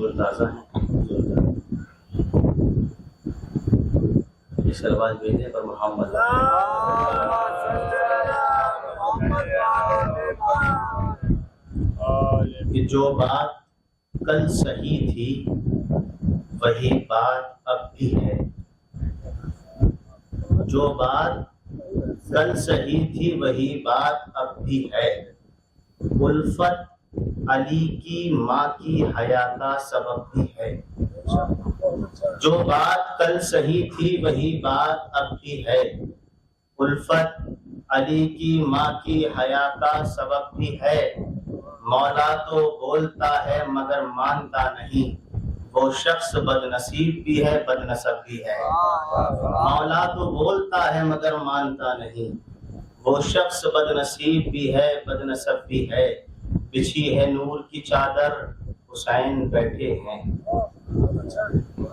بالکل تازہ ہیں. یہ سلوات بھیجنے پر محمد کہ جو بات کل صحیح تھی وہی بات اب بھی ہے. جو بات کل صحیح تھی وہی بات اب بھی ہے. الفت علی کی ماں کی حیا کا سبب بھی ہے. جو بات کل صحیح تھی وہی بات اب بھی ہے. الفت علی کی ماں کی حیا کا سبب بھی ہے. مولا تو بولتا ہے مگر مانتا نہیں، وہ شخص بد نصیب بھی ہے بد نسب بھی ہے. مولا تو بولتا ہے مگر مانتا نہیں، وہ شخص بد نصیب بھی ہے بد نسب بھی ہے. بچھی ہے نور کی چادر حسین بیٹھے ہیں.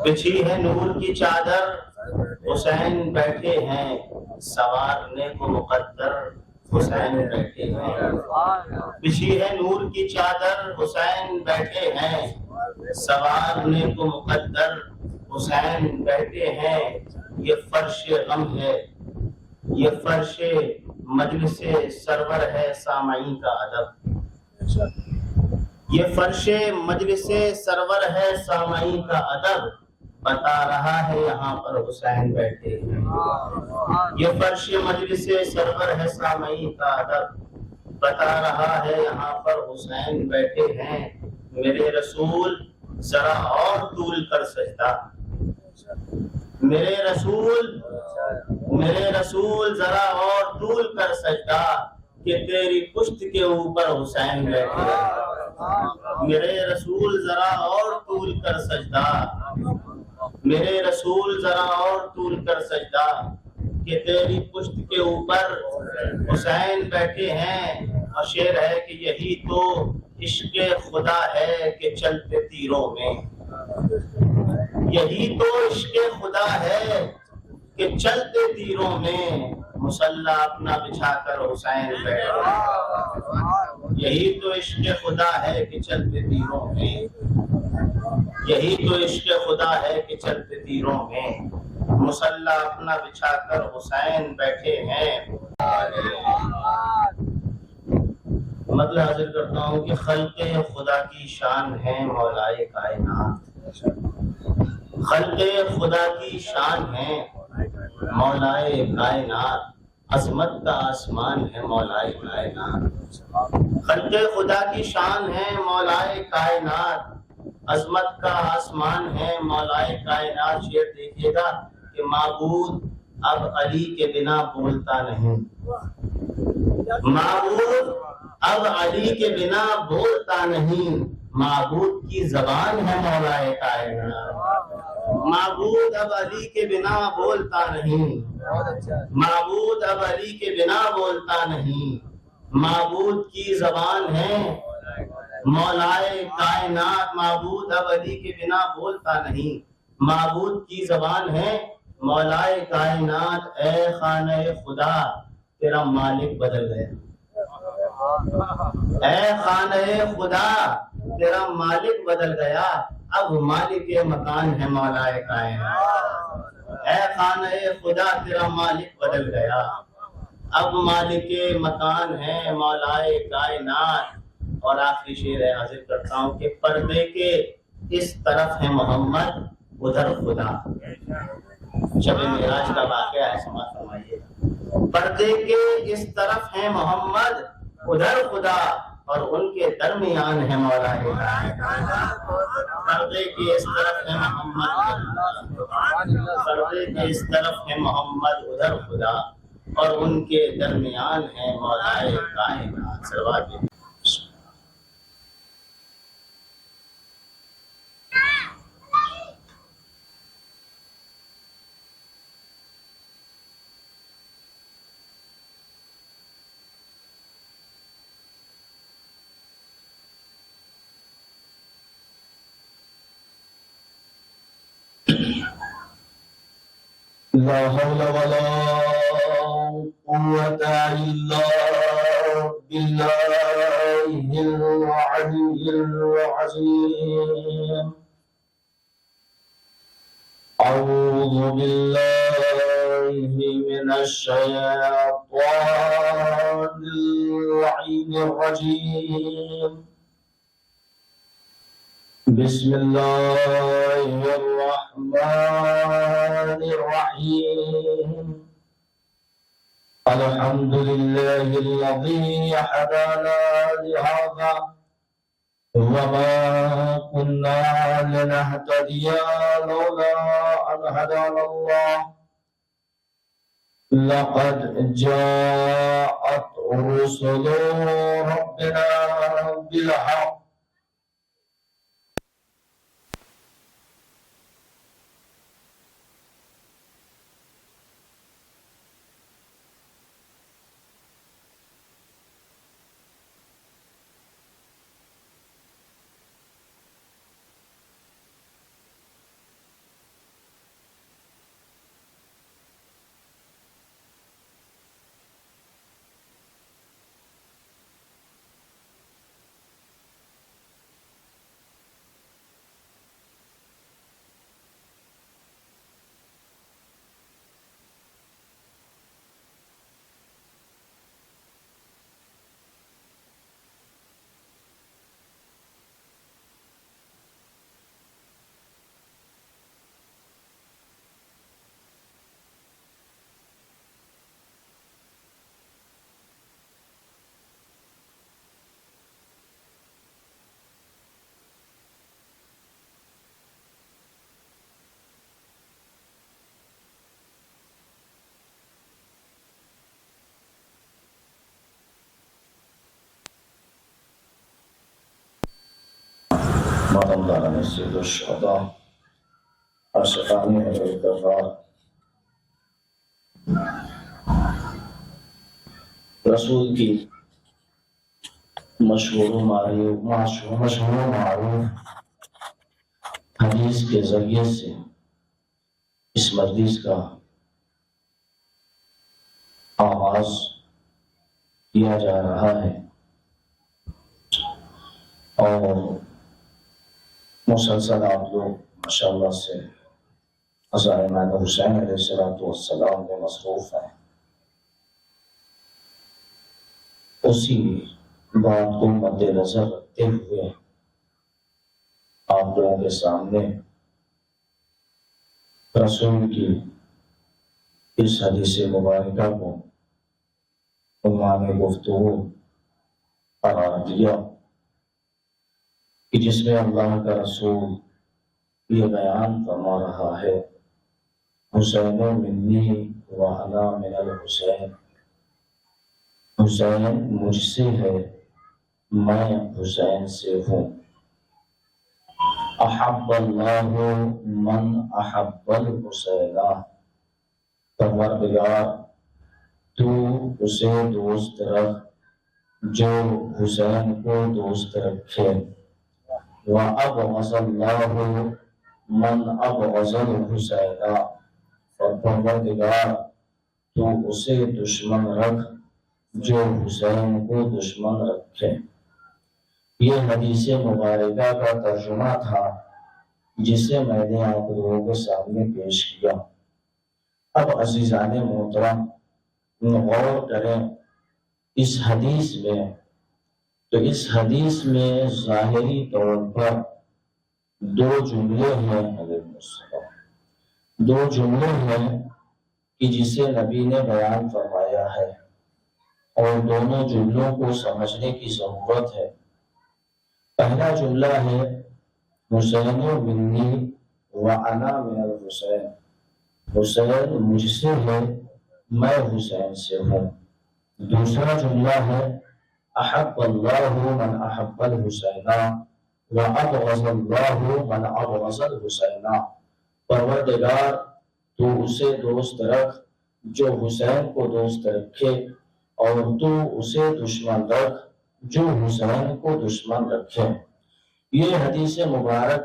بچھی ہے نور کی چادر حسین بیٹھے ہیں. سوارنے کو مقدر حسین بیٹھے ہیں. بچھی ہے نور کی چادر حسین بیٹھے ہیں. سوارنے کو مقدر حسین بیٹھے ہیں. یہ فرش غم ہے، یہ فرش مجلس سرور ہے سامعین کا ادب. یہ فرش مجلس سرور ہے سامعین کا ادب. بتا رہا ہے یہاں پر حسین بیٹھے ہیں. یہ فرش مجلس سرور ہے سامعین کا ادب. بتا رہا ہے یہاں پر حسین بیٹھے ہیں. میرے رسول ذرا اور طول کر سجدہ. میرے رسول ذرا اور طول کر سجدہ کہ تیری پشت کے اوپر حسین بیٹھے ہیں. میرے رسول ذرا اور طول کر سجدہ. میرے رسول ذرا اور طول کر سجدہ کہ تیری پشت کے اوپر حسین بیٹھے ہیں. اور شعر ہے کہ یہی تو عشق خدا ہے کہ چلتے تیروں میں. یہی تو عشق خدا ہے کہ چلتے تیروں میں. مسلح اپنا بچھا کر حسین بیٹھے. یہی تو عشق خدا ہے کہ چلتے تیروں میں. یہی تو عشق خدا ہے کہ چلتے تیروں میں. مسلح اپنا بچھا کر حسین بیٹھے ہیں. مطلب حاضر کرتا ہوں کہ خلق خدا کی شان ہے مولائے کائنات. خلق خدا کی شان ہے مولائے کائنات. عظمت کا آسمان ہے مولائے کائنات. خلق خدا کی شان ہے مولائے کائنات. عظمت کا آسمان ہے مولائے کائنات. شعر دیکھیے گا کہ معبود اب علی کے بنا بولتا نہیں. معبود اب علی کے بنا بولتا نہیں. معبود کی زبان ہے مولائے کائنات. معبود اب علی کے بنا بولتا نہیں. معبود اب علی کے بنا بولتا نہیں. معبود کی زبان ہے مولائے کائنات. معبود اب علی کے بنا بولتا نہیں. معبود کی زبان ہے مولائے کائنات. اے خانہ خدا تیرا مالک بدل گیا. اے خانہ خدا تیرا مالک بدل گیا. اب مالک مکان ہے مولائے کائنات. اے خانہ خدا تیرا مالک بدل گیا. اب مالک مکان ہے مولائے کائنات. اور آخری شعر ہے حاضر کرتا ہوں کہ پردے کے اس طرف ہے محمد ادھر خدا. شب معراج کا واقعہ ہے، سماعت فرمائیے. پردے کے اس طرف ہے محمد ادھر خدا اور ان کے درمیان ہے مولائے کائنات. پردے کے اس طرف ہے محمد، پردے کے اس طرف ہے محمد ادھر خدا اور ان کے درمیان ہے مولائے کائنات. سلوات لا حول ولا قوة إلا بالله العلي العظيم. أعوذ بالله من الشيطان اللعين الرجيم. بسم الله الرحمن الرحيم. الحمد لله الذي هدانا لهذا وما كنا لنهتدي لولا أن هدانا الله. لقد جاءت رسل ربنا بالحق مولانا سید الشہداء عاشقان حضرت رسول کی مشہور و معروف حدیث کے ذریعے سے اس مجلس کا آغاز کیا جا رہا ہے اور مسلسل آپ لوگ ماشاءاللہ سے عزائے امام حسین علیہ السلام میں مصروف ہیں. اسی بات کو مد نظر رکھتے ہوئے آپ لوگوں کے سامنے رسول کی اس حدیث مبارکہ کو عنوان گفتگو قرار دیا کہ جس میں اللہ کا رسول یہ بیان فرما رہا ہے حسین منی وانا من الحسین. حسین مجھ سے ہے میں حسین سے ہوں. احب اللہ من احب الحسین. پروردگار تو اسے دوست رکھ جو حسین کو دوست رکھے. وَأَبْغَضَ اللَّهُ مَنْ أَبْغَضَ الْحُسَيْنَ. اور پروردگار تو اسے دشمن رکھ جو حسین کو دشمن رکھے. یہ حدیث مبارکہ کا ترجمہ تھا جسے میں نے آپ لوگوں کے سامنے پیش کیا. اب عزیزان محترم غور کریں اس حدیث میں، تو اس حدیث میں ظاہری طور پر دو جملے ہیں کہ جسے نبی نے بیان فرمایا ہے اور دونوں جملوں کو سمجھنے کی ضرورت ہے. پہلا جملہ ہے حسین منی وانا من الحسین. حسین مجھ سے ہے میں حسین سے ہوں. دوسرا جملہ ہے احب اللہ من احب الحسین وابغض اللہ من ابغض الحسین. پروردگار تو اسے دوست رکھ جو حسین کو دوست رکھے اور تو اسے دشمن رکھ جو حسین کو دشمن رکھے. یہ حدیث مبارک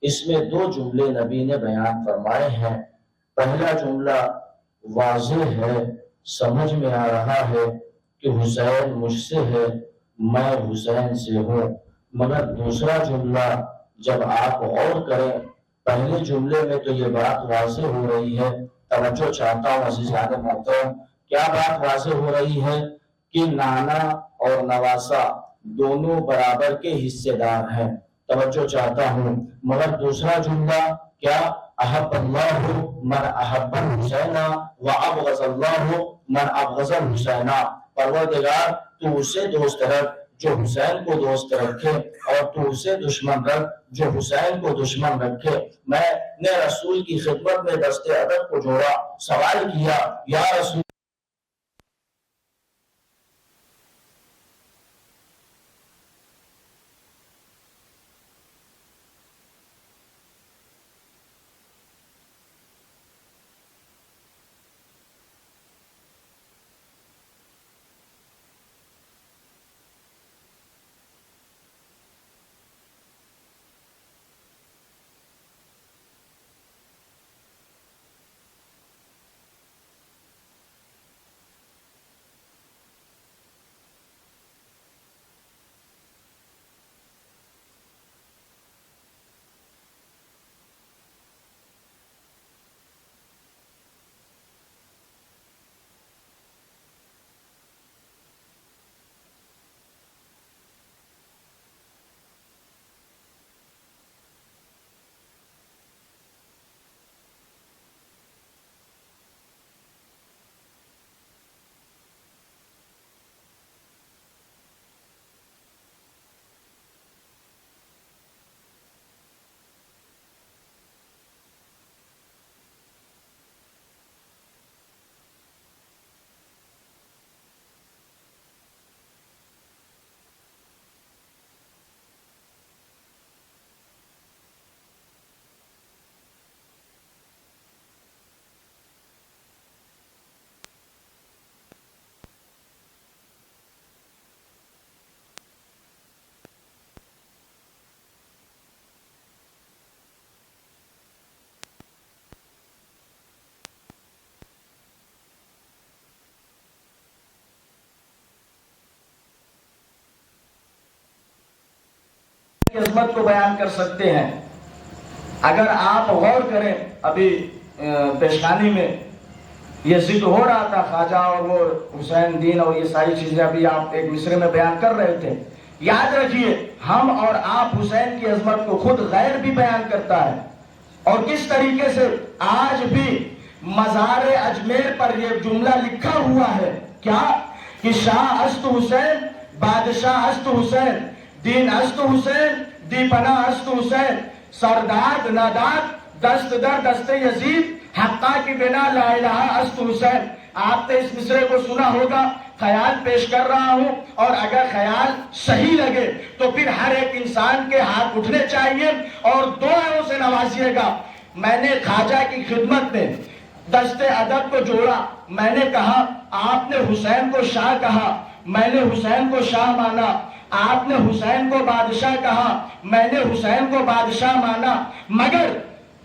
اس میں دو جملے نبی نے بیان فرمائے ہیں. پہلا جملہ واضح ہے، سمجھ میں آ رہا ہے کہ حسین مجھ سے ہے میں حسین سے ہوں. مگر دوسرا جملہ جب آپ غور کریں، پہلے جملے میں تو یہ بات واضح ہو رہی ہے، توجہ چاہتا ہوں عزیزان محترم، کیا بات واضح ہو رہی ہے کہ نانا اور نواسا دونوں برابر کے حصے دار ہیں. توجہ چاہتا ہوں. مگر دوسرا جملہ کیا؟ احب اللہ من احب الحسین و ابغض اللہ من ابغض الحسین. پروردگار تو اسے دوست رکھ جو حسین کو دوست رکھے، اور تو اسے دشمن رکھ جو حسین کو دشمن رکھے. میں نے رسول کی خدمت میں دست ادب کو جوڑا، سوال کیا، یا رسول کی عظمت کو بیان کر سکتے ہیں. اگر آپ غور کریں، ابھی پیشخانی میں یہ ذکر ہو رہا تھا خواجہ اور وہ حسین دین اور یہ ساری چیزیں ابھی آپ ایک مصرے میں بیان کر رہے تھے. یاد رکھیے، ہم اور آپ حسین کی عظمت کو خود غیر بھی بیان کرتا ہے، اور کس طریقے سے آج بھی مزار اجمیر پر یہ جملہ لکھا ہوا ہے، کیا کہ شاہ است حسین، بادشاہ است حسین، دین است حسین، دی پناہ است حسین، سرداد ناداد دست در دست یزید، حقا کی بنا لا الہ است حسین. آپ نے اس مصرے کو سنا ہوگا، خیال پیش کر رہا ہوں، اور اگر خیال صحیح لگے تو پھر ہر ایک انسان کے ہاتھ اٹھنے چاہیے اور دعاؤں سے نوازیے گا. میں نے خواجہ کی خدمت میں دست ادب کو جوڑا. میں نے کہا آپ نے حسین کو شاہ کہا، میں نے حسین کو شاہ مانا. آپ نے حسین کو بادشاہ کہا، میں نے حسین کو بادشاہ مانا. مگر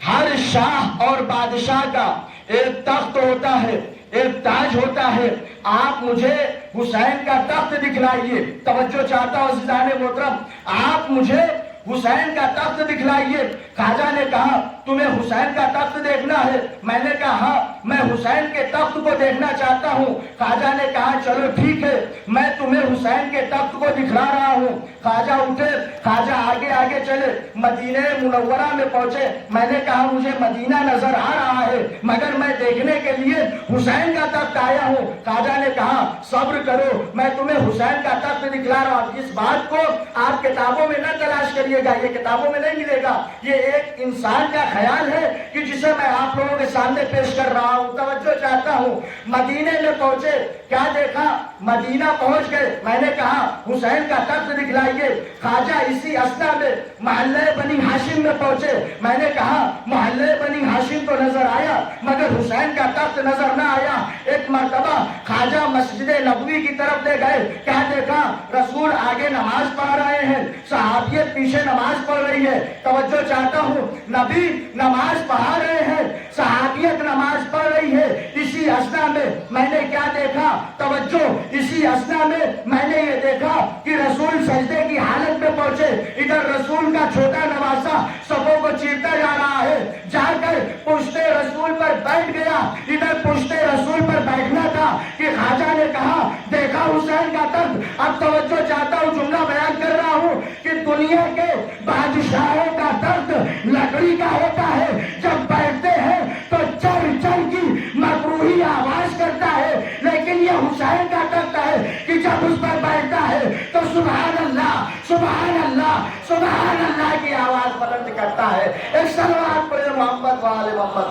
ہر شاہ اور بادشاہ کا ایک تخت ہوتا ہے، ایک تاج ہوتا ہے. آپ مجھے حسین کا تخت دکھلائیے. توجہ چاہتا ہوں عزیزان محترم، آپ مجھے حسین کا تخت دکھلائیے. خواجہ نے کہا تمہیں حسین کا تخت دیکھنا ہے؟ میں نے کہا ہاں، میں حسین کے تخت کو دیکھنا چاہتا ہوں. خواجہ نے کہا چلو ٹھیک ہے، میں تمہیں حسین کے تخت کو دکھلا رہا ہوں. خواجہ اٹھے، خواجہ آگے آگے چلے، مدینہ منورہ میں پہنچے. میں نے کہا مجھے مدینہ نظر آ رہا ہے مگر میں دیکھنے کے لیے حسین کا تخت آیا ہوں. خواجہ نے کہا صبر کرو، میں تمہیں حسین کا تخت دکھلا رہا ہوں. اس بات کو آپ کتابوں میں نہ تلاش کریے گا، یہ کتابوں میں نہیں ملے گا. یہ ایک انسان کا خیال ہے کہ جسے میں آپ لوگوں کے سامنے پیش کر رہا ہوں. توجہ چاہتا ہوں. مدینے میں پہنچے، کیا دیکھا؟ مدینہ پہنچ گئے. میں نے کہا حسین کا تخت دکھلائیے. خواجہ اسی اسنا میں محلہ بنی ہاشم میں پہنچے. میں نے کہا محلہ بنی ہاشم تو نظر آیا مگر حسین کا تخت نظر نہ آیا. ایک مرتبہ خواجہ مسجد نبوی کی طرف لے گئے. کیا دیکھا؟ رسول آگے نماز پڑھ رہے ہیں، صحابیت پیچھے نماز پڑھ رہی ہے. توجہ چاہتا ہوں، نبی نماز پڑھا رہے ہیں، صحابیت نماز پڑھ رہی ہے. اسی اسنا میں میں نے کیا دیکھا؟ توجہ، اسی اسنا میں میں نے یہ دیکھا کہ رسول سجدے کی حالت میں پہنچے، ادھر رسول کا چھوٹا نواسا صفوں کو چیرتا جا رہا ہے، جا کر پشت رسول پر بیٹھ گیا، ادھر پشت رسول پر بیٹھنا تھا کہ خواجہ نے کہا دیکھا حسین کا درد۔ اب توجہ چاہتا ہوں، جملہ بیان کر رہا ہوں کہ دنیا کے بادشاہوں کا درد لکڑی کا ہوتا ہے، جب بیٹھتے ہیں تو چر چر کی مکروہی آواز کرتا ہے، لیکن یہ حسین کا درد ہے کہ جب اس پر بیٹھتا ہے تو سبحان اللہ سبحان اللہ سبحان اللہ کی آواز بلند کرتا ہے۔ ایک صلوات پڑھیں محمد وآل محمد۔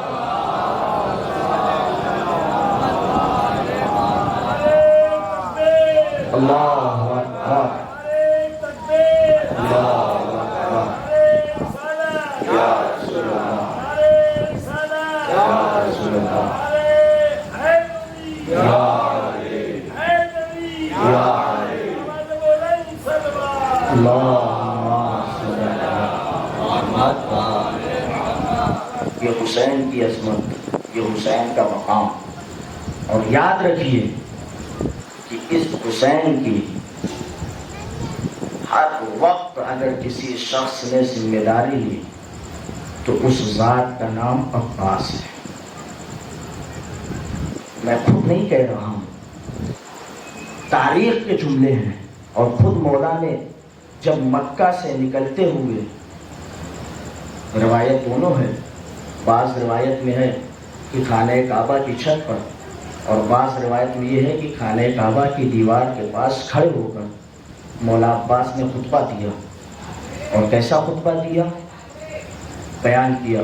اللہ اکبر، اللہ اکبر، یا رسول اللہ، یا رسول اللہ، یا علی، یا علی، اللہم صلی علی محمد۔ یہ حسین کی عظمت، یہ حسین کا مقام، اور یاد رکھیے کہ اس حسین کی ہر وقت اگر کسی شخص نے ذمہ داری لی تو اس ذات کا نام عباس ہے۔ میں خود نہیں کہہ رہا ہوں، تاریخ کے جملے ہیں، اور خود مولا نے جب مکہ سے نکلتے ہوئے، روایت دونوں ہے، بعض روایت میں ہے کہ خانہ کعبہ کی چھت پر، اور بعض روایت میں یہ ہے کہ خانہ کعبہ کی دیوار کے پاس کھڑے ہو کر مولا عباس نے خطبہ دیا، اور کیسا خطبہ دیا؟ بیان کیا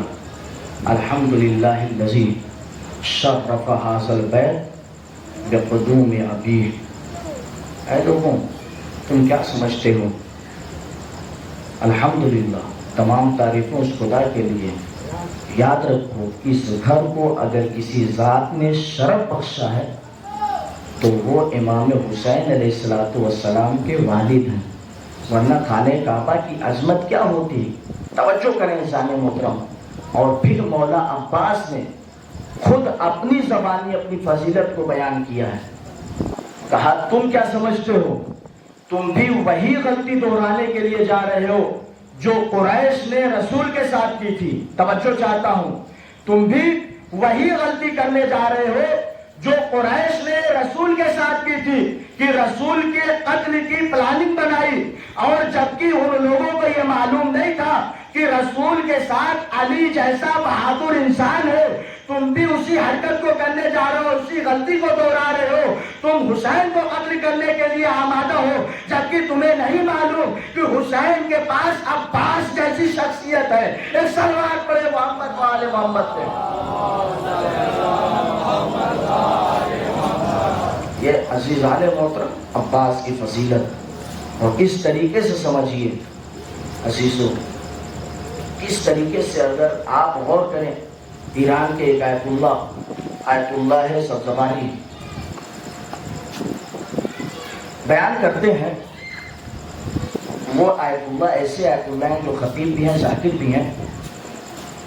الحمدللہ الذی شرف ھذا البیت بقدوم ابیہ۔ اے لوگوں، تم کیا سمجھتے ہو؟ الحمدللہ، تمام تعریفوں اس خدا کے لیے۔ یاد رکھو، اس گھر کو اگر کسی ذات نے شرف بخشا ہے تو وہ امام حسین علیہ السلام کے والد ہیں، ورنہ خانہ کعبہ کی عظمت کیا ہوتی؟ توجہ کریں انسان محترم۔ اور پھر مولا عباس نے خود اپنی زبانی اپنی فضیلت کو بیان کیا ہے، کہا تم کیا سمجھتے ہو؟ تم بھی وہی غلطی دہرانے کے لیے جا رہے ہو جو قریش نے رسول کے ساتھ کی تھی۔ توجہ چاہتا ہوں، تم بھی وہی غلطی کرنے جا رہے ہو جو قریش نے رسول کے ساتھ کی تھی، کہ رسول کے قتل کی پلاننگ بنائی، اور جبکہ ان لوگوں کو یہ معلوم نہیں تھا کہ رسول کے ساتھ علی جیسا بہادر انسان ہے۔ تم بھی اسی حرکت کو کرنے جا رہے ہو، اسی غلطی کو دوہرا رہے ہو، تم حسین کو قتل کرنے کے لیے آمادہ ہو، جبکہ تمہیں نہیں معلوم کہ حسین کے پاس عباس جیسی شخصیت ہے۔ ایک صلوات پڑھے محمد وآل محمد پہ۔ یہ عزیزان محترم عباس کی فضیلت، اور اس طریقے سے سمجھیے عزیزو، اس طریقے سے اگر آپ غور کریں، ایران کے ایک آیت اللہ ہے سبزواری، بیان کرتے ہیں، وہ آیت اللہ ایسے آیت اللہ ہیں جو خطیب بھی ہیں، ذاکر بھی ہیں،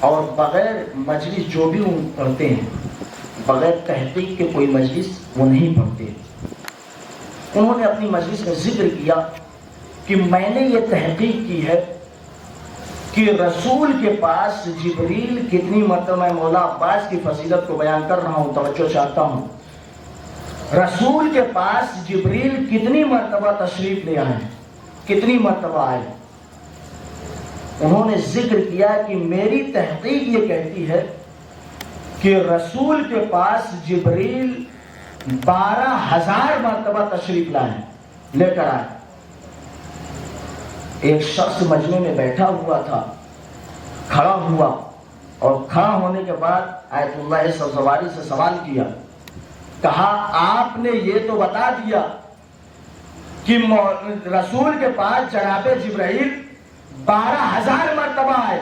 اور بغیر مجلس جو بھی پڑھتے ہیں، بغیر تحقیق کے کوئی مجلس وہ نہیں پڑھتے۔ انہوں نے اپنی مجلس میں ذکر کیا کہ میں نے یہ تحقیق کی ہے کہ رسول کے پاس جبریل کتنی مرتبہ، مولا عباس کی فضیلت کو بیان کر رہا ہوں، توجہ چاہتا ہوں، رسول کے پاس جبریل کتنی مرتبہ تشریف لے آئے، کتنی مرتبہ آئے۔ انہوں نے ذکر کیا کہ میری تحقیق یہ کہتی ہے کہ رسول کے پاس جبریل 12,000 مرتبہ تشریف لائے، لے کر آئے۔ ایک شخص مجمع میں بیٹھا ہوا تھا، کھڑا ہوا، اور کھڑا ہونے کے بعد آیت اللہ سبزواری سے سوال کیا، کہا آپ نے یہ تو بتا دیا کہ رسول کے پاس جناب جبرائیل 12,000 مرتبہ آئے،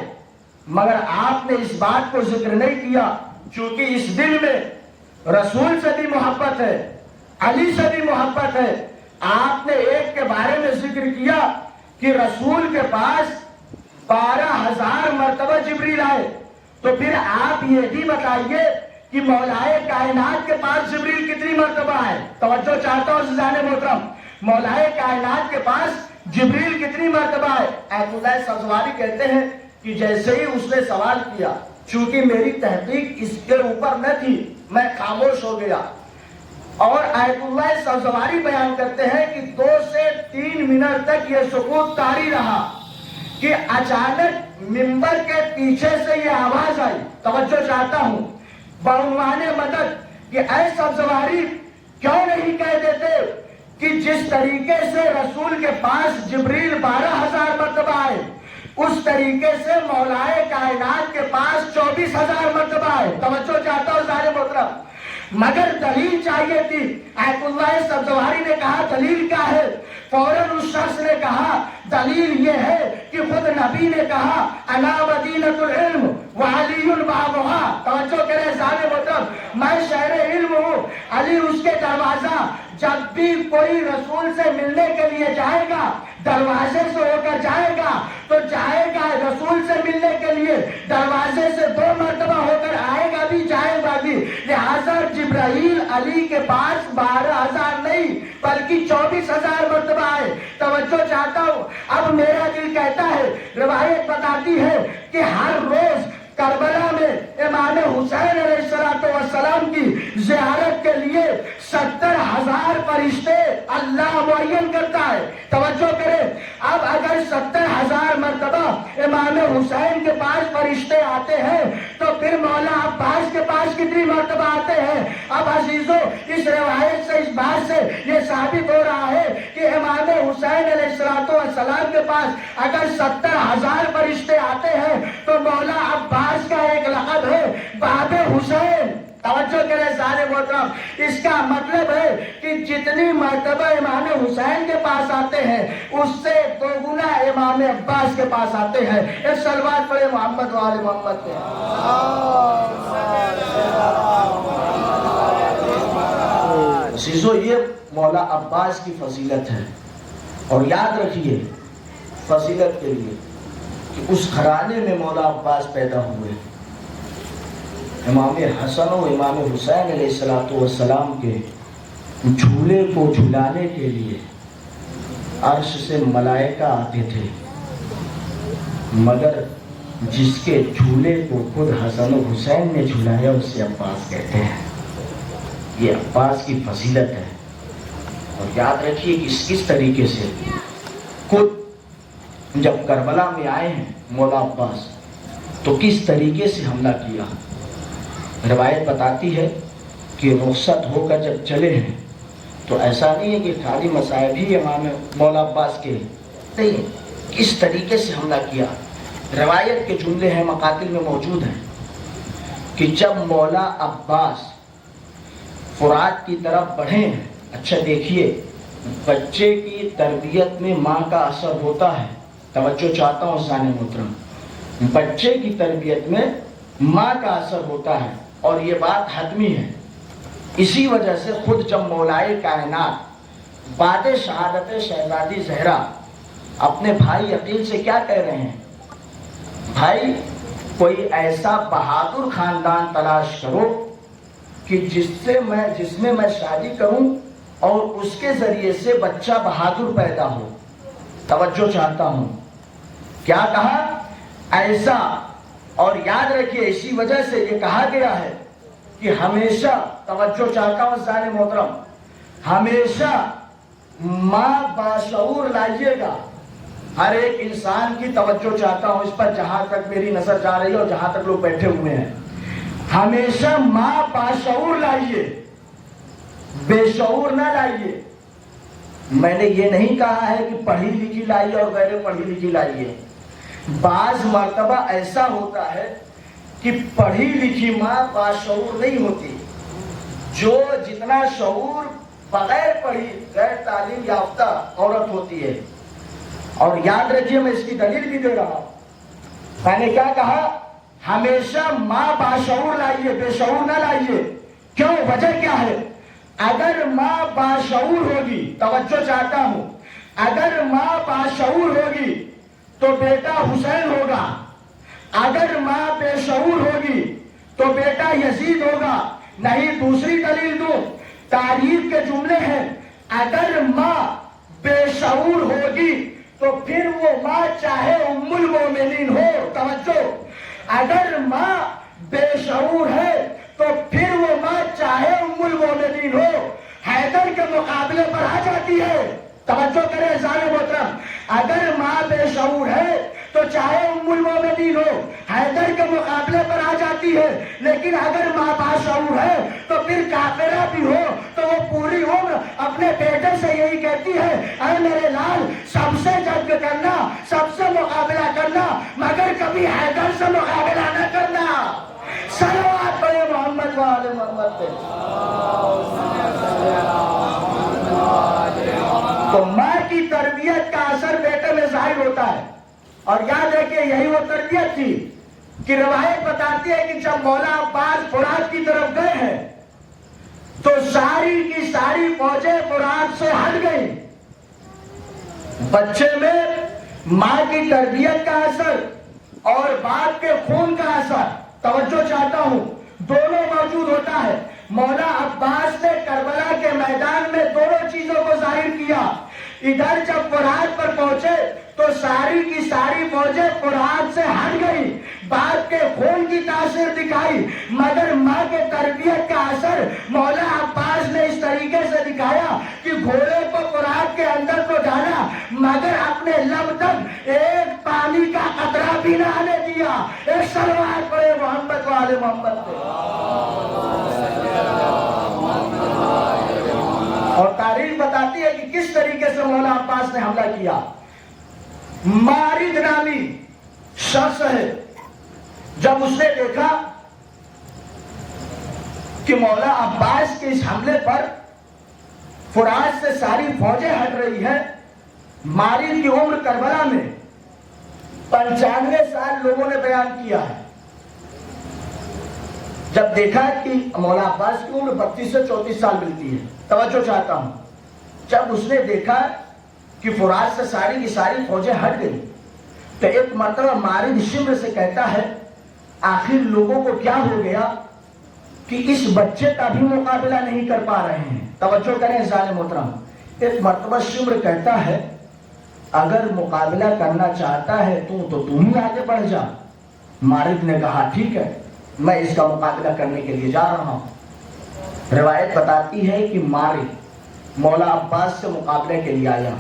مگر آپ نے اس بات کو ذکر نہیں کیا، چونکہ اس دل میں رسول سے بھی محبت ہے، علی سے بھی محبت ہے۔ آپ نے ایک کے بارے میں ذکر کیا کہ رسول کے پاس 12,000 مرتبہ جبریل آئے، تو پھر آپ یہ بھی بتائیے کہ مولائے کائنات کے پاس جبریل کتنی مرتبہ ہے؟ توجہ چاہتا ہوں عزیزان محترم، مولائے کائنات کے پاس جبریل کتنی مرتبہ ہے؟ ایت اللہ سبزواری کہتے ہیں کہ جیسے ہی اس نے سوال کیا، چونکہ میری تحقیق اس کے اوپر نہ تھی، میں خاموش ہو گیا. اور آیت اللہ سبزواری بیان کرتے ہیں کہ 2 سے 3 منٹ تک یہ سکوت طاری رہا کہ اچانک منبر کے پیچھے سے یہ آواز آئی. توجہ چاہتا ہوں بعنوان مدد کہ اے سبزواری کیوں نہیں کہہ دیتے کہ جس طریقے سے رسول کے پاس جبریل 12,000 مرتبہ آئے، اس طریقے سے مولائے کائنات کے پاس 24,000 مرتبہ آئے. توجہ چاہتا ہوں سارے محترم، مگر دلیل چاہیے تھی. آیت اللہ سبزواری نے کہا دلیل کیا ہے؟ فوراً اس شخص نے کہا دلیل یہ ہے کہ خود نبی نے کہا انا مدینۃ العلم وعلی بابها. توجہ کریں سارے محترم، میں شہر علم ہوں، علی اس کے دروازہ. جب بھی کوئی رسول سے ملنے کے لیے جائے گا دروازے سے ہو کر جائے گا تو جائے گا رسول سے ملنے کے لیے دروازے سے 2 مرتبہ ہو کر آئے گا بھی جائے گا بھی. لہذا جبرائیل علی کے پاس 12,000 نہیں بلکہ 24,000 مرتبہ آئے. توجہ چاہتا ہوں، اب میرا دل کہتا ہے، روایت بتاتی ہے کہ ہر روز کربلا میں امام حسین علیہ السلام کی زیارت کے لیے 70,000 فرشتے اللہ معین کرتا ہے. توجہ کریں، اب اگر 70,000 مرتبہ امام حسین کے پاس فرشتے آتے ہیں تو پھر مولا عباس کے پاس کتنی مرتبہ آتے ہیں؟ اب عزیزو، اس روایت سے اس بات سے یہ ثابت ہو رہا ہے کہ امام حسین علیہ السلام کے پاس اگر 70,000 فرشتے آتے ہیں تو مولا عباس کا ایک لقب ہے باب حسین. توجہ کریں سارے محترم، اس کا مطلب ہے کہ جتنی مرتبہ امام حسین کے پاس آتے ہیں اس سے 2 گنا امام عباس کے پاس آتے ہیں. ایک صلوات پڑھے محمد و آل محمد پہ. عزیزو، یہ مولا عباس کی فضیلت ہے، اور یاد رکھیے فضیلت کے لیے کہ اس گھرانے میں مولا عباس پیدا ہوئے. امام حسن و امام حسین علیہ السلام کے جھولے کو جھلانے کے لیے عرش سے ملائکہ آتے تھے، مگر جس کے جھولے کو خود حسن و حسین نے جھلایا اسے عباس کہتے ہیں. یہ عباس کی فضیلت ہے. اور یاد رکھیے کہ کس طریقے سے خود جب کربلا میں آئے ہیں مولا عباس تو کس طریقے سے حملہ کیا. روایت بتاتی ہے کہ رخصت ہو کر جب چلے ہیں تو ایسا نہیں ہے کہ خالی مصائب ہی امام مولا عباس کے نہیں، کس طریقے سے حملہ کیا. روایت کے جملے ہیں مقاتل میں موجود ہیں کہ جب مولا عباس فرات کی طرف بڑھے ہیں، اچھا دیکھیے بچے کی تربیت میں ماں کا اثر ہوتا ہے. توجہ چاہتا ہوں سانے محترم، بچے کی تربیت میں ماں کا اثر ہوتا ہے اور یہ بات حتمی ہے. اسی وجہ سے خود جب مولائے کائنات بعد شہادت شہزادی زہرا اپنے بھائی عقیل سے کیا کہہ رہے ہیں؟ بھائی کوئی ایسا بہادر خاندان تلاش کرو کہ جس میں میں شادی کروں اور اس کے ذریعے سے بچہ بہادر پیدا ہو. توجہ چاہتا ہوں، کیا کہا؟ ایسا. اور یاد رکھیے اسی وجہ سے یہ کہا گیا ہے کہ ہمیشہ، توجہ چاہتا ہوں سارے محترم، ہمیشہ ماں باشعور لائیے گا. ہر ایک انسان کی توجہ چاہتا ہوں اس پر جہاں تک میری نظر جا رہی ہے اور جہاں تک لوگ بیٹھے ہوئے ہیں، ہمیشہ ماں باشعور لائیے، بے شعور نہ لائیے. میں نے یہ نہیں کہا ہے کہ پڑھی لکھی لائیے اور غیر پڑھی لکھی لائیے. بعض مرتبہ ایسا ہوتا ہے کہ پڑھی لکھی ماں باشعور نہیں ہوتی. جو جتنا شعور بغیر پڑھی غیر تعلیم یافتہ عورت ہوتی ہے. اور یاد رکھیے میں اس کی دلیل بھی دے رہا ہوں. میں نے کیا کہا؟ ہمیشہ ماں باشعور لائیے، بے شعور نہ لائیے. کیوں؟ وجہ کیا ہے؟ اگر ماں باشعور ہوگی، توجہ چاہتا ہوں، اگر ماں باشعور ہوگی تو بیٹا حسین ہوگا. اگر ماں بے شعور ہوگی تو بیٹا یزید ہوگا. نہیں دوسری دلیل دوں, تعریف کے جملے ہیں. اگر ماں بے شعور ہوگی تو پھر وہ ماں چاہے ام المومنین ہو. توجہ, اگر ماں بے شعور ہے تو پھر وہ ماں چاہے ام المومنین ہو, حیدر کے مقابلے پر آ جاتی ہے. توجہ کریں عزیزان محترم, اگر ماں بے شعور ہے تو چاہے ام المومنین ہو حیدر کے مقابلے پر آ جاتی ہے. لیکن اگر ماں باشعور ہے تو پھر کافرہ بھی ہو تو وہ پوری عمر اپنے بیٹے سے یہی کہتی ہے, اے میرے لال سب سے جنگ کرنا, سب سے مقابلہ کرنا, مگر کبھی حیدر سے مقابلہ نہ کرنا. صلوات پڑھے محمد و آل محمد پہ. تو ماں کی تربیت کا اثر بیٹے میں ظاہر ہوتا ہے. اور یاد رکھیں یہی وہ تربیت تھی کہ روایت بتاتی ہے کہ جب مولا عباس فرات کی طرف گئے ہیں تو ساری کی ساری فوجیں فرات سے ہٹ گئی. بچے میں ماں کی تربیت کا اثر اور باپ کے خون کا اثر, توجہ چاہتا ہوں, دونوں موجود ہوتا ہے. مولا عباس نے کربلا کے میدان میں دونوں چیزوں کو ظاہر کیا. ادھر جب فرات پر پہنچے تو ساری کی ساری فوجیں فرات سے ہٹ گئی, باپ کے خون کی تاثیر دکھائی, مگر ماں کے تربیت کا اثر مولا عباس نے اس طریقے سے دکھایا کہ گھوڑے کو فرات کے اندر تو ڈالا مگر اپنے لب تک ایک پانی کا قطرہ بھی نہ آنے دیا. ایک صلوات پڑھے محمد و آل محمد پہ. اور تاریخ بتاتی ہے کہ کس طریقے سے مولا عباس نے حملہ کیا. مارد نامی شخص ہے, جب اس نے دیکھا کہ مولا عباس کے اس حملے پر فرات سے ساری فوجیں ہٹ رہی ہے, مارد کی عمر کربلا میں 95 سال لوگوں نے بیان کیا ہے. جب دیکھا کہ مولا عباس کی عمر 32 سے 34 سال ملتی ہے, توجہ چاہتا ہوں, جب اس نے دیکھا کہ فرات سے ساری کی ساری فوجیں ہٹ گئی تو ایک مرتبہ مارد شمر سے کہتا ہے, آخر لوگوں کو کیا ہو گیا کہ اس بچے کا بھی مقابلہ نہیں کر پا رہے ہیں. توجہ کریں عزیزان محترم, ایک مرتبہ شمر کہتا ہے اگر مقابلہ کرنا چاہتا ہے تو تم ہی آگے بڑھ جا. مارد نے کہا ٹھیک ہے, میں اس کا مقابلہ کرنے کے لیے جا رہا ہوں. روایت بتاتی ہے کہ مارد مولا عباس سے مقابلے کے لیے آیا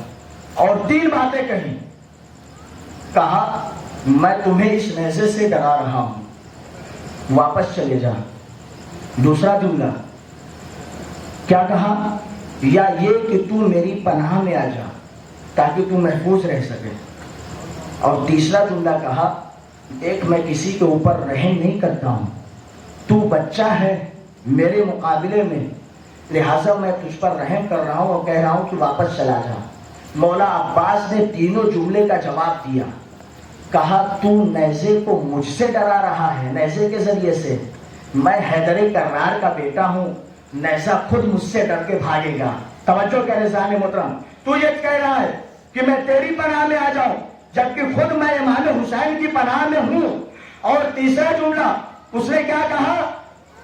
اور 3 باتیں کہیں. کہا میں تمہیں اس نیزے سے ڈرا رہا ہوں, واپس چلے جا. دوسرا جملہ کیا کہا, یا یہ کہ تو میری پناہ میں آ جا تاکہ تو محفوظ رہ سکے. اور تیسرا جملہ کہا, ایک میں کسی کے اوپر رحم نہیں کرتا ہوں, تو بچہ ہے میرے مقابلے میں, لہٰذا میں تجھ پر رحم کر رہا ہوں اور کہہ رہا ہوں کہ واپس چلا جا. مولا عباس نے تینوں جملے کا جواب دیا. کہا تو نیزے کو مجھ سے ڈرا رہا ہے, نیزے کے ذریعے سے, میں حیدر کرار کا بیٹا ہوں, نیزہ خود مجھ سے ڈر کے بھاگے گا. توجہ کرے عزیزان محترم, تو یہ کہہ رہا ہے کہ میں تیری پناہ میں آ جاؤں جبکہ خود میں امام حسین کی پناہ میں ہوں. اور تیسرا جملہ اس نے کیا کہا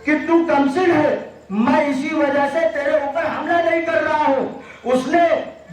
کہ تو کمسن ہے, میں اسی وجہ سے تیرے اوپر حملہ نہیں کر رہا ہوں. اس نے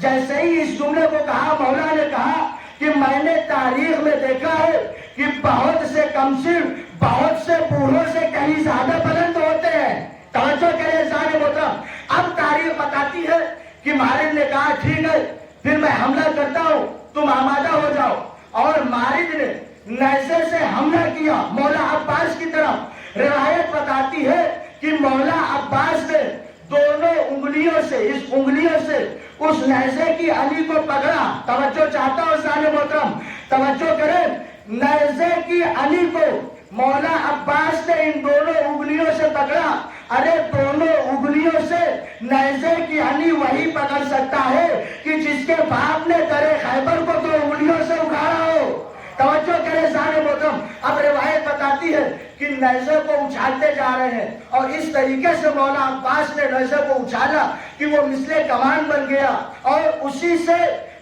جیسے ہی اس جملے کو کہا, مولا نے کہا کہ میں نے تاریخ میں دیکھا ہے کہ بہت سے کمسن بہت سے بوڑھوں سے کہیں زیادہ بلند ہوتے ہیں. توجہ کرے عزیزان محترم, اب تاریخ بتاتی ہے کہ مارد نے کہا ٹھیک ہے پھر میں حملہ کرتا ہوں, تم آمادہ ہو جاؤ. اور مارد نے نیزے سے حملہ کیا مولا عباس کی طرف. روایت بتاتی ہے کہ مولا عباس نے دونوں انگلیوں سے, اس انگلیوں سے اس نیزے کی علی کو پکڑا. توجہ چاہتا ہوں عزیزان محترم, توجہ کریں, نیزے کی علی کو مولا عباس نے ان دونوں انگلیوں سے پکڑا. ارے دونوں انگلیوں سے نیزے کی علی وہی پکڑ سکتا ہے کہ جس کے باپ نے درے خیبر کو 2 انگلیوں سے اکھاڑا ہو. توجہ کرے عزیزان محترم, اب روایت بتاتی ہے کہ نیزے کو اچھالتے جا رہے ہیں اور اس طریقے سے مولا عباس نے نیزے کو اچھالا کہ وہ مثل کمان بن گیا اور اسی سے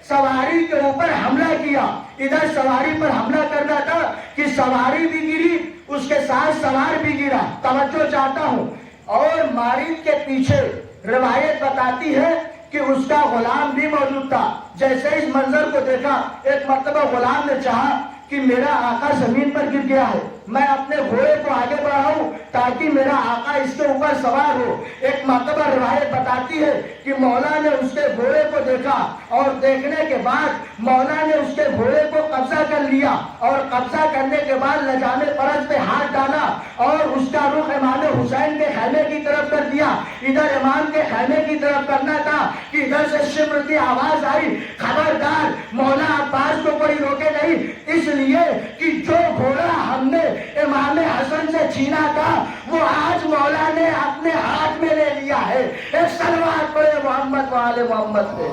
سواری کے اوپر حملہ کیا. ادھر سواری پر حملہ کرنا تھا کہ سواری بھی گری اس کے ساتھ سوار بھی گرا. توجہ چاہتا ہوں. اور مارید کے پیچھے روایت بتاتی ہے کہ اس کا غلام بھی موجود تھا. جیسے اس منظر کو دیکھا ایک مرتبہ غلام نے چاہا کہ میرا آقا زمین پر گر گیا ہے, میں اپنے گھوڑے کو آگے بڑھاؤں تاکہ میرا آقا اس کے اوپر سوار ہو. ایک مرتبہ روایت بتاتی ہے کہ مولا نے اس کے گھوڑے کو دیکھا اور دیکھنے کے بعد مولا نے اس کے گھوڑے کو قبضہ کر لیا اور قبضہ کرنے کے بعد لجام فرج پہ ہاتھ ڈالا اور اس کا رخ امام حسین کے خیمے کی طرف کر دیا. ادھر امام کے خیمے کی طرف کرنا تھا کہ ادھر سے شمر کی آواز آئی, خبردار مولا عباس کو کوئی روکے نہیں, اس لیے کہ جو گھوڑا ہم نے امام حسن سے چھینا تھا وہ آج مولا نے اپنے ہاتھ میں لے لیا ہے. ایک صلوات پڑھے محمد وآل محمد پہ.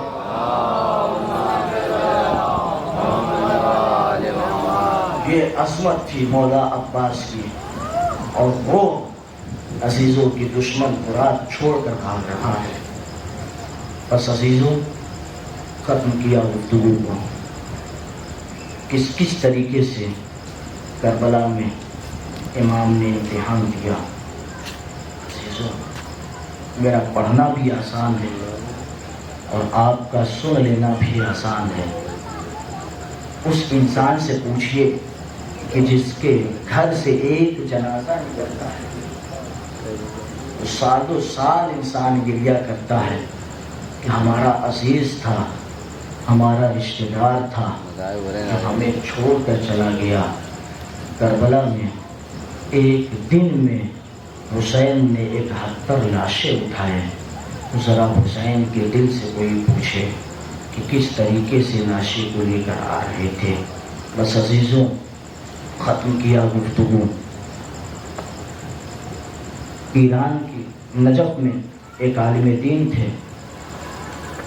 یہ عظمت تھی مولا عباس کی, اور وہ عزیزوں کی دشمن کو رات چھوڑ کر بھاگ رہا ہے. بس عزیزوں, ختم کیا گفتگو کو. کس طریقے سے کربلا میں امام نے امتحان دیا. عزیزوں, میرا پڑھنا بھی آسان ہے اور آپ کا سن لینا بھی آسان ہے. اس انسان سے پوچھئے کہ جس کے گھر سے ایک جنازہ نکلتا ہے تو سالوں سال انسان گریہ کرتا ہے کہ ہمارا عزیز تھا, ہمارا رشتہ دار تھا, جو ہمیں چھوڑ کر چلا گیا. کربلا میں ایک دن میں حسین نے 71 لاشیں اٹھائے. ذرا حسین کے دل سے کوئی پوچھے کہ کس طریقے سے لاشیں کو لے کر آ رہے تھے. بس عزیزوں, ختم کیا گفتگو. ایران کی نجف میں ایک عالم دین تھے,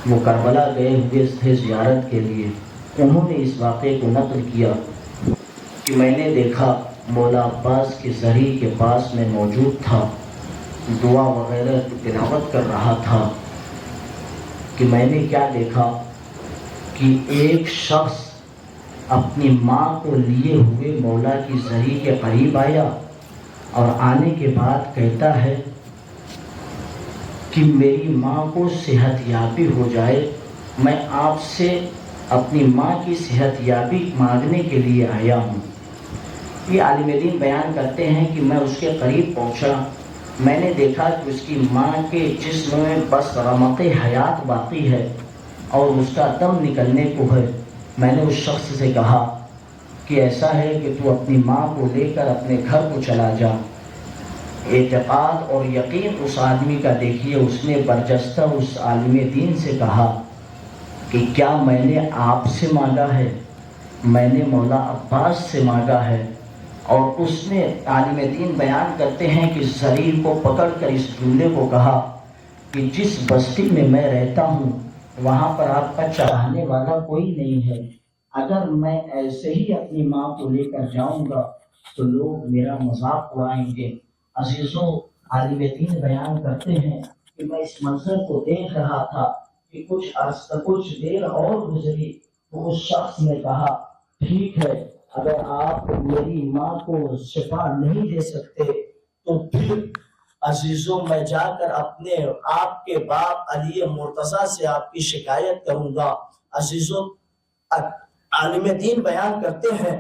وہ کربلا گئے ہوئے تھے زیارت کے لیے. انہوں نے اس واقعے کو نقل کیا کہ میں نے دیکھا مولا عباس کے زہری کے پاس میں موجود تھا, دعا وغیرہ کی تلاوت کر رہا تھا, کہ میں نے کیا دیکھا کہ ایک شخص اپنی ماں کو لیے ہوئے مولا کی زہری کے قریب آیا اور آنے کے بعد کہتا ہے کہ میری ماں کو صحت یابی ہو جائے, میں آپ سے اپنی ماں کی صحت یابی مانگنے کے لیے آیا ہوں. یہ عالم دین بیان کرتے ہیں کہ میں اس کے قریب پہنچا, میں نے دیکھا کہ اس کی ماں کے جسم میں بس رمق حیات باقی ہے اور اس کا دم نکلنے کو ہے. میں نے اس شخص سے کہا کہ ایسا ہے کہ تو اپنی ماں کو لے کر اپنے گھر کو چلا جا. اعتقاد اور یقین اس آدمی کا دیکھیے, اس نے برجستہ اس عالم دین سے کہا کہ کیا میں نے آپ سے مانگا ہے, میں نے مولا عباس سے مانگا ہے. اور اس نے عالم دین بیان کرتے ہیں کہ شریر کو پکڑ کر اس جملے کو کہا کہ جس بستی میں میں رہتا ہوں وہاں پر آپ کا چاہنے والا کوئی نہیں ہے. اگر میں ایسے ہی اپنی ماں کو لے کر جاؤں گا تو لوگ میرا مذاق اڑائیں گے. عزیزوں, عالم دین بیان کرتے ہیں کہ میں اس منظر کو دیکھ رہا تھا کہ کچھ دیر اور گزری تو اس شخص نے کہا ٹھیک ہے, اگر آپ میری ماں کو شفا نہیں دے سکتے تو پھر عزیزوں میں جا کر اپنے آپ کے باپ علی مرتضیٰ سے آپ کی شکایت کروں گا. عزیزوں, عالم دین بیان کرتے ہیں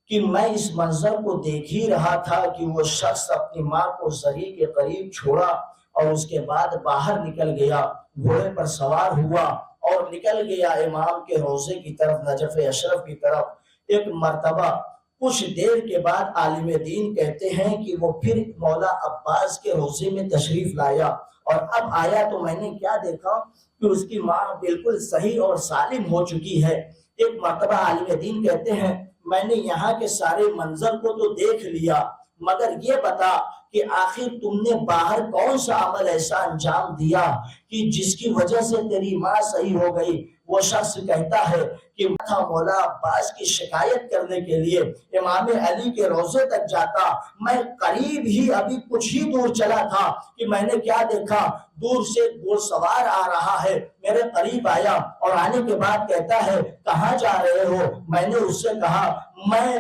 کہ میں اس منظر کو دیکھ ہی رہا تھا کہ وہ شخص اپنی ماں کو زری کے قریب چھوڑا اور اس کے بعد باہر نکل گیا, گھوڑے پر سوار ہوا اور نکل گیا امام کے روضے کی طرف, نجف اشرف کی طرف. ایک مرتبہ کچھ دیر کے بعد عالم دین کہتے ہیں کہ وہ پھر مولا عباس کے روضے میں تشریف لایا, اور اب آیا تو میں نے کیا دیکھا کہ اس کی ماں بالکل صحیح اور سالم ہو چکی ہے. ایک مرتبہ عالم دین کہتے ہیں میں نے یہاں کے سارے منظر کو تو دیکھ لیا, مگر یہ بتا کہ آخر تم نے باہر کون سا عمل ایسا انجام دیا کہ جس کی وجہ سے تیری ماں صحیح ہو گئی. وہ شخص کہتا ہے کہ میں تھا مولا عباس کی شکایت کرنے کے لیے امام علی کے روضے تک جاتا, میں قریب ہی ابھی کچھ ہی دور چلا تھا کہ میں نے کیا دیکھا, دور سے گھوڑ سوار آ رہا ہے, میرے قریب آیا اور آنے کے بعد کہتا ہے کہاں جا رہے ہو. میں نے اس سے کہا میں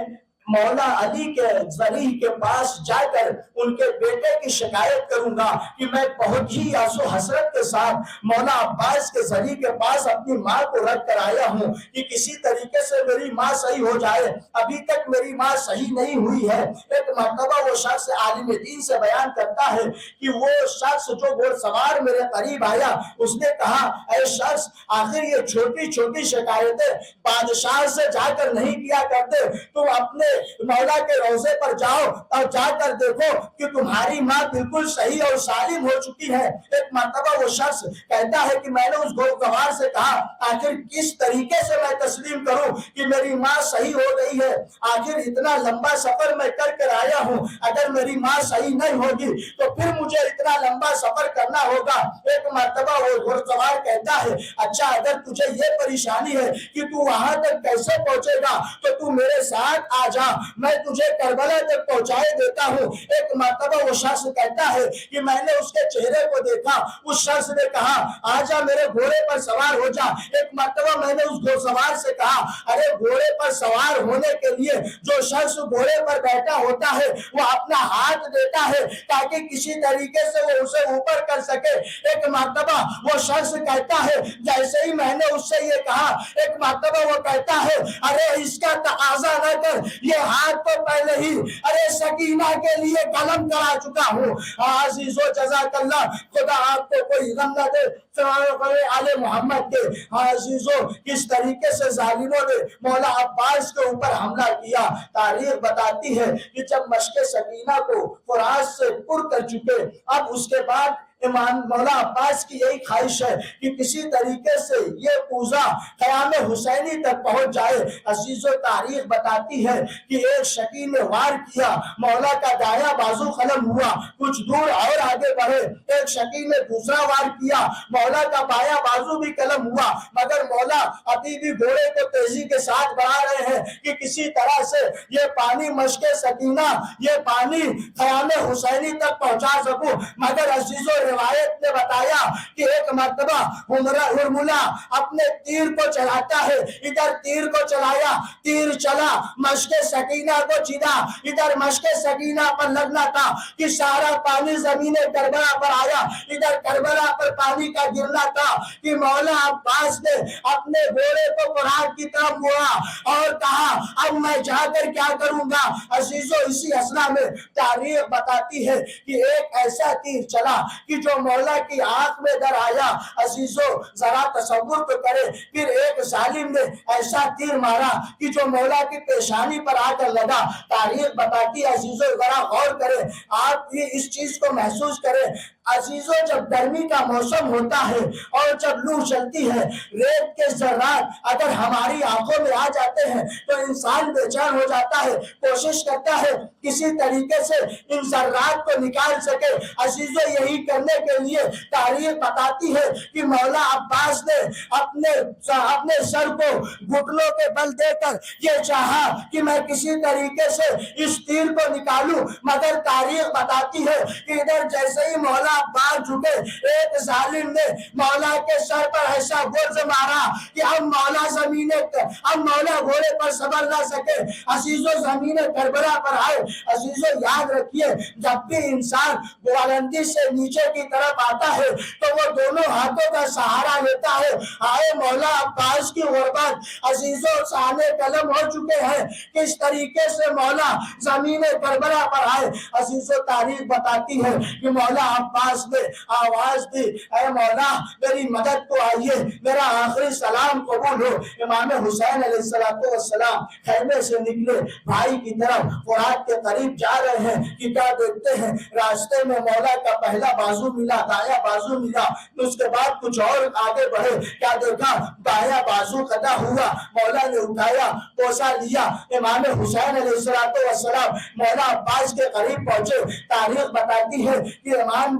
مولا علی کے ذریع کے پاس جا کر ان کے بیٹے کی شکایت کروں گا کہ میں بہت ہی آسو حسرت کے ساتھ مولا عباس کے ذریع کے پاس اپنی ماں کو رکھ کر آیا ہوں کہ کسی طریقے سے میری ماں صحیح ہو جائے، ابھی تک میری ماں صحیح نہیں ہوئی ہے۔ ایک مرتبہ وہ شخص عالم دین سے بیان کرتا ہے کہ وہ شخص جو گھوڑ سوار میرے قریب آیا، اس نے کہا اے شخص، آخر یہ چھوٹی چھوٹی شکایتیں بادشاہ سے جا کر نہیں کیا کرتے، تم اپنے مولا کے روضے پر جاؤ اور جا کر دیکھو کہ تمہاری ماں بالکل صحیح اور سالم ہو چکی ہے۔ ایک مرتبہ وہ شخص کہتا ہے کہ میں نے اس گوزگوار سے کہا آخر کس طریقے سے میں تسلیم کروں کہ میری ماں صحیح ہو گئی ہے، آخر اتنا لمبا سفر میں کر کر آیا ہوں، اگر میری ماں صحیح نہیں ہوگی تو پھر مجھے اتنا لمبا سفر کرنا ہوگا۔ ایک مرتبہ وہ گھوڑسوار کہتا ہے اچھا اگر تجھے یہ پریشانی ہے کہ تو وہاں تک کیسے پہنچے گا تو تو میرے ساتھ آ جا، میں تجھے کربلا تک پہنچائے دیتا ہوں۔ ایک مرتبہ وہ شخص کہتا ہے کہ میں نے اس کے چہرے کو دیکھا، اس شخص نے کہا آجا میرے گھوڑے پر سوار ہو جا۔ ایک مرتبہ میں نے اس گھوڑسوار سے کہا ارے گھوڑے پر سوار ہونے کے لیے جو شخص گھوڑے پر بیٹھا ہوتا ہے وہ اپنا ہاتھ دیتا ہے تاکہ کسی طریقے سے وہ اسے اوپر کر سکے۔ ایک مرتبہ وہ شخص کہتا ہے جیسے ہی میں نے اس سے یہ کہا، ایک مرتبہ وہ کہتا ہے ارے اس کا تقاضا نہ کر، یہ ہاتھ تو پہلے ہی ارے سکینہ کے لیے قلم کرا چکا ہوں۔ عزیزو جزاک اللہ، خدا آپ کو کوئی غم نہ دے، آل محمد کے عزیزو کس طریقے سے ظالموں نے مولا عباس کے اوپر حملہ کیا۔ تاریخ بتاتی ہے کہ جب مشق سکینہ کو فرات سے پر کر چکے، اب اس کے بعد امام مولا عباس کی یہی خواہش ہے کہ کسی طریقے سے یہ پوزا خیام حسینی تک پہنچ جائے۔ عزیز و تاریخ بتاتی ہے کہ ایک شکی نے وار کیا، مولا کا دایاں بازو قلم ہوا، کچھ دور اور آگے بڑھے، ایک شکی نے دوسرا وار کیا، مولا کا بایاں بازو بھی قلم ہوا، مگر مولا ابھی بھی گھوڑے کو تیزی کے ساتھ بڑھا رہے ہیں کہ کسی طرح سے یہ پانی مشق سکینہ، یہ پانی خیام حسینی تک پہنچا سکوں۔ مگر عزیزو روایت نے بتایا کہ ایک مرتبہ ہرملہ اپنے تیر کو چلاتا ہے، ادھر تیر کو چلایا، تیر چلا مشق سکینہ کو چیدا، ادھر مشق سکینہ پر لگنا تھا کہ سارا پانی زمین کربلا پر آیا، ادھر کربلا پر پانی کا گرنا تھا کہ مولا عباس نے اپنے گھوڑے کو فرات کی طرف موڑا اور کہا اب میں جا کر کیا کروں گا۔ عزیزو اسی اثنا میں تاریخ بتاتی ہے کہ ایک ایسا تیر چلا کہ جو مولا کی آنکھ میں در آیا۔ عزیزو ذرا تصور تو کرے، پھر ایک ظالم نے ایسا تیر مارا کہ جو مولا کی پیشانی پر آ کر لگا۔ تاریخ بتاتی ہے عزیزو ذرا غور کرے، آپ بھی اس چیز کو محسوس کریں۔ عزیزو جب گرمی کا موسم ہوتا ہے اور جب لو چلتی ہے، ریت کے ذرات اگر ہماری آنکھوں میں آ جاتے ہیں تو انسان بے چین ہو جاتا ہے، کوشش کرتا ہے کسی طریقے سے ان ذرات کو نکال سکے۔ عزیزو یہی کرنے کے لیے تاریخ بتاتی ہے کہ مولا عباس نے اپنے سر کو گھٹنوں کے بل دے کر یہ چاہا کہ میں کسی طریقے سے اس تیر کو نکالوں، مگر تاریخ بتاتی ہے کہ ادھر جیسے ہی مولا عباس جھکے، ایک ظالم نے مولا کے سر پر ایسا گرز مارا کہ اب مولا گھوڑے پر سبر نہ سکے، عزیزو زمین کربلا پر آئے۔ عزیزو یاد رکھیے جب بھی انسان بلندی سے نیچے کی طرف آتا ہے تو وہ دونوں ہاتھوں کا سہارا لیتا ہے۔ آئے مولا عباس کی غربت عزیزو سانے قلم ہو چکے ہیں، کس طریقے سے مولا زمین کربلا پر آئے۔ عزیزو تاریخ بتاتی ہے کہ مولا عباس نے آواز دی اے مولا میری مدد کو آئیے، میرا آخری سلام قبول ہو۔ امام حسین علیہ السلام خیمے سے نکلے، بھائی کی طرف فرات کے قریب جا رہے ہیں کہ کیا دیکھتے ہیں راستے میں مولا کا پہلا بازو ملا، دایاں بازو ملا، اس کے بعد کچھ اور آگے بڑھے، کیا دیکھا دایاں بازو قطع ہوا، مولا نے اٹھایا، بوسہ لیا۔ امام حسین علیہ السلام مولا عباس کے قریب پہنچے۔ تاریخ بتاتی ہے کہ امام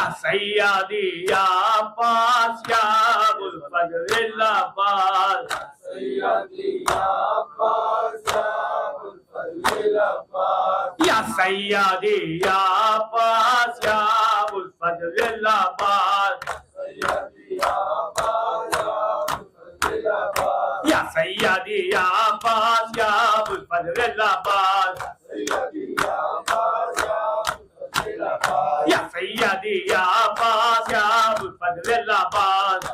یا سیادی یا عباس یا ابو الفضل العباس یا سیادی یا عباس یا ابو الفضل العباس یا سیادی یا عباس یا ابو الفضل العباس یا سیادی یا عباس یا ابو الفضل العباس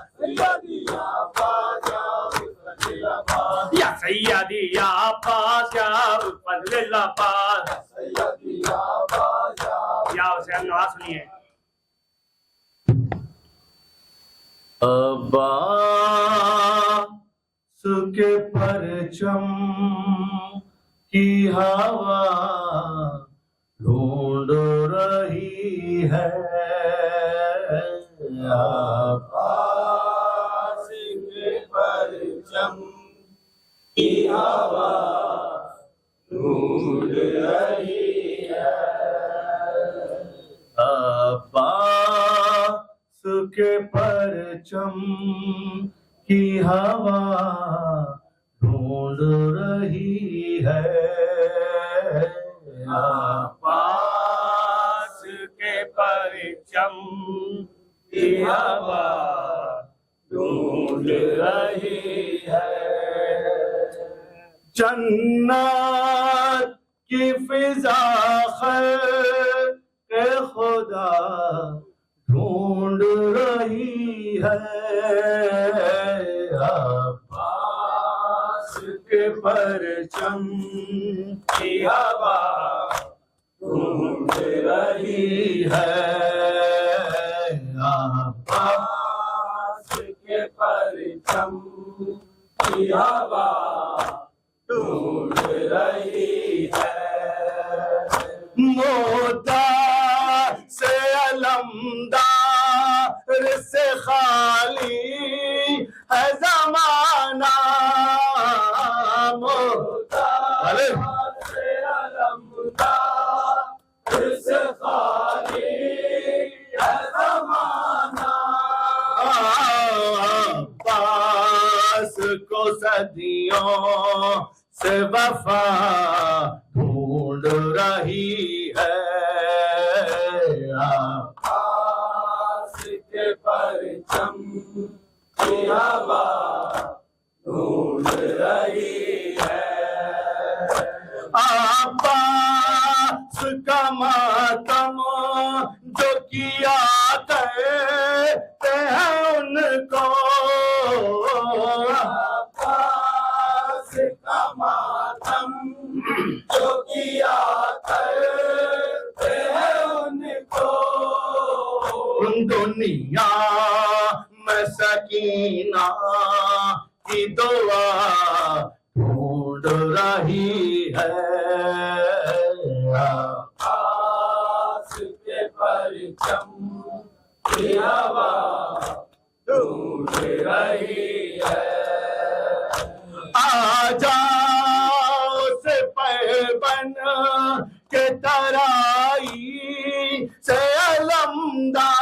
یا سیادی یا عباس یا ابو الفضل العباس یا حسین نواز سنیے عباس کے پرچم کی ہوا ڈھونڈ رہی ہے عباس کے پرچم کی ہوا ڈھونڈ رہی ہے عباس کے پرچم کی ہوا ڈھونڈ رہی ہے عباس کے پرچم کی ہوا ڈھونڈ رہی ہے جنت کی فضا خلق خدا ڈھونڈ رہی ہے عباس کے پرچم کی ہوا ڈھونڈ رہی ہے عباس کے پرچم کی ہوا ڈھونڈ رہی ہے مودا سے علمدار سے خالی ہے زمانہ مودا سے علمدار سے خالی ہے زمانہ عباس کو صدیوں سے وفا ڈھونڈ رہی ہے عباس کے پرچم کی ہوا ڈھونڈ رہی ہے عباس کا ماتم جو کیا کرتے ہیں ان کو عباس کا ماتم جو کیا کرتے ہیں ان کو دنیا میں سکینہ کی دعا ڈھونڈ رہی ہے عباس کے پرچم کی ہوا ڈھونڈ رہی ہے آجا سے بن کے ترائی سے علمدار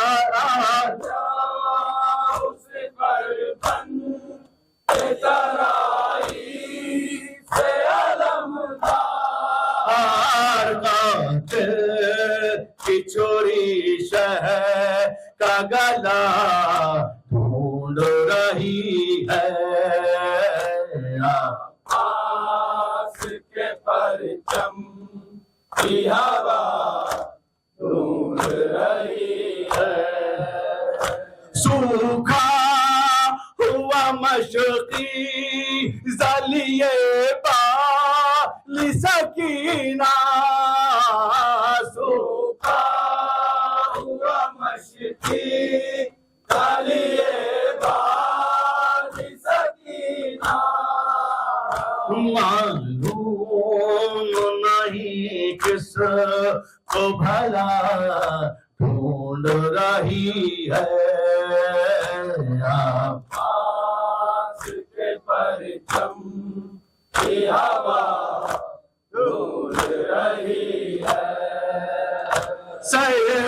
آجا سے بن کے ترائی سے علمدار قاتل کی چوری شہر کا گلا ڈھونڈ رہی ہے عباس کے پرچم کی ہوا ڈھونڈ رہی ہے سوکھا ہوا مشقی ذلیے بالی سکینہ سوکھا ہوا مشقی ذلیے بالی سکینہ معلوم نہیں کس کو بھلا ڈھونڈ رہی ہے عباس کے پرچم کی ہوا ڈھونڈ رہی ہے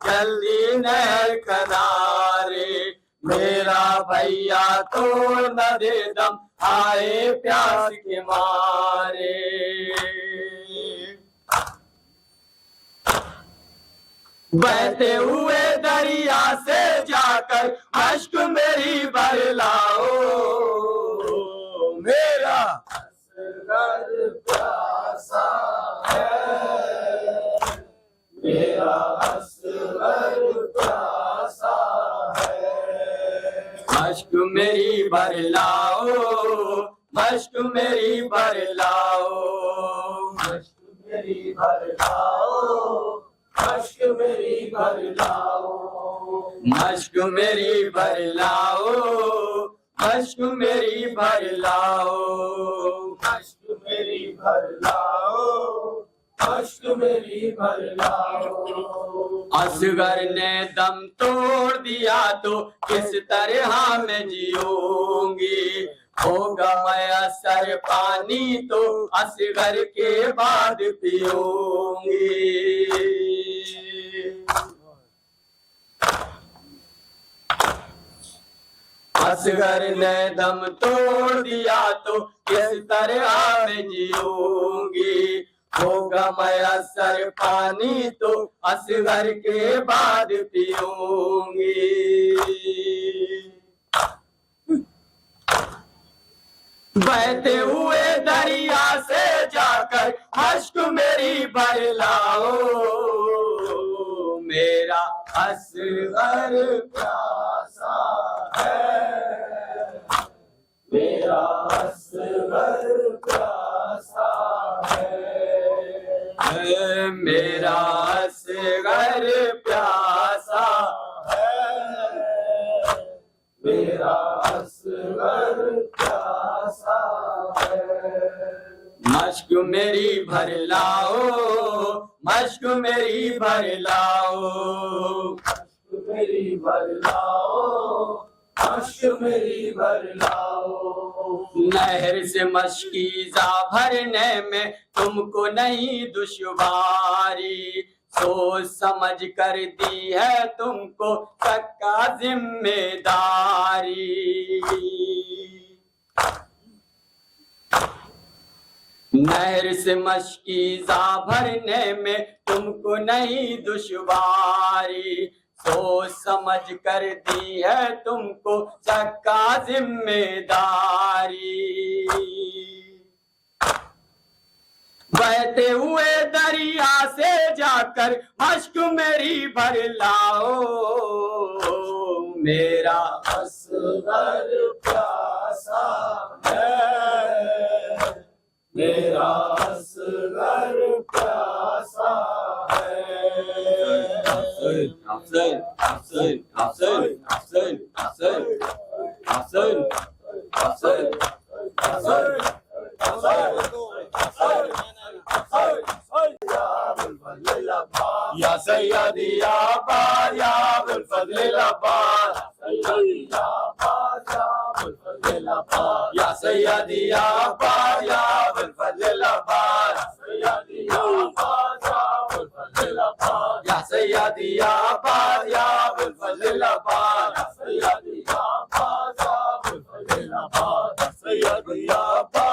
جلدی نہر کنارے میرا بھیا توڑ نہ دے دم آئے پیاس کے مارے بہتے ہوئے دریا سے جا کر اشک میری بھر لاؤ میرا اصغر پیاسا ہے میرا اصغر پیاسا ہے اشک میری بھر لاؤ اشک میری بھر لاؤ اشک میری بھر لاؤ مشک میری بھر لاؤ مشک میری بھر لاؤ مشک میری بھر لاؤ مشک میری بھر لاؤ مشک میری بھر لاؤ اصغر نے دم توڑ دیا تو کس طرح میں جیوں گی ہوگا میسر پانی تو اصغر کے بعد پیوں گی اصغر نے دم توڑ دیا تو کس طرح میں جیوں گی ہوگا میسر پانی تو اصغر کے بعد پیوں گی بہتے ہوئے دریا سے جا کر اشک میری بھر لاؤ میرا اصغر پیاسا ہے میرا اصغر پیاسا ہے میرا اصغر پیاسا ہے میرا اصغر پیاسا ہے مشک میری بھر لاؤ مشک میری بھر لاؤ مشک میری بھر لاؤ مشک میری بھر لاؤ نہر سے مشکیزہ بھرنے میں تم کو نہیں دشواری سوچ سمجھ کر دی ہے تم کو سکا ذمہ داری نہر سے مشکیزہ بھرنے میں تم کو نہیں دشواری سوچ سمجھ کر دی ہے تم کو سکا ذمہ داری بہتے ہوئے دریا سے جا کر اشک میری بھر لاؤ میرا اصغر پیاسا ہے میرا اصغر پیاسا ہے حسین حسین حسین حسین حسین حسین حسین یا سیدی یا بار یا بالفضل العباس یا سیدی یا بار یا بالفضل العباس یا سیدی یا بار یا بالفضل العباس سیدی یا بار